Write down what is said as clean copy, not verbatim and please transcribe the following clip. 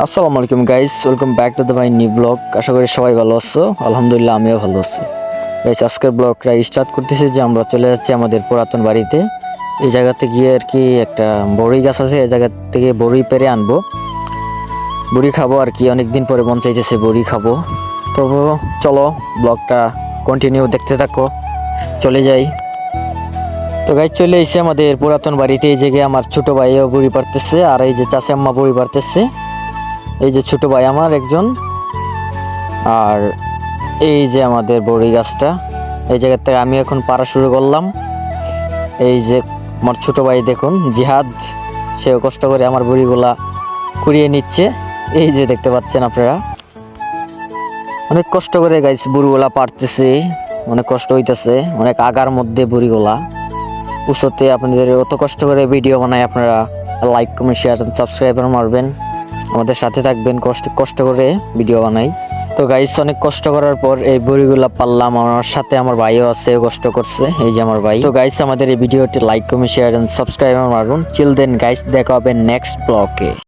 আসসালামু আলাইকুম guys, welcome back to the my new blog. আশা করি সবাই ভালো আছো। আলহামদুলিল্লাহ আমিও ভালো আছি। গাইস আজকের ব্লগটা স্টার্ট করতেছি যে আমরা চলে যাচ্ছি আমাদের পুরাতন বাড়িতে। এই জায়গাতে গিয়ে আর কি একটা বড়ই গাছ আছে, এই জায়গা থেকে বড়ই পেরে আনবো, বড়ি খাবো আর কি। অনেকদিন পরে মন চাইতেছে বড়ি খাবো। তো চলো ব্লগটা কন্টিনিউ দেখতে থাকো, চলে যাই। তো গাইস চলে এসে আমাদের পুরাতন বাড়িতে। এই জায়গায় আমার ছোট ভাইও বড়ি পারতেছে, আর এই যে চাচা আম্মা বড়ি পারতেছে। এই যে ছোট ভাই আমার একজন, আর এই যে আমাদের বড়ি গাছটা। এই জায়গা থেকে আমি এখন পাড়া শুরু করলাম। এই যে আমার ছোট ভাই দেখুন জিহাদ, সেও কষ্ট করে আমার বড়িগুলা কুড়িয়ে নিচ্ছে। এই যে দেখতে পাচ্ছেন আপনারা, অনেক কষ্ট করে গাইস বড়িগুলা পারতেছে। অনেক কষ্ট হইতেছে, অনেক আগার মধ্যে বড়িগুলা উঁচুতে। আপনাদের অত কষ্ট করে ভিডিও বানাই, আপনারা লাইক কমেন্ট শেয়ার সাবস্ক্রাইবার মারবেন, আমাদের সাথে থাকবেন। কষ্ট কষ্ট করে ভিডিও বানাই। তো গাইস অনেক কষ্ট করার পর এই বড়িগুলা পারলাম। আমার সাথে আমার ভাইও আছে, কষ্ট করছে, এই যে আমার ভাই। তো গাইস আমাদের এই ভিডিওটি like comment share and subscribe মারুন। চিল দেন গাইস, দেখা হবে নেক্সট ব্লগে।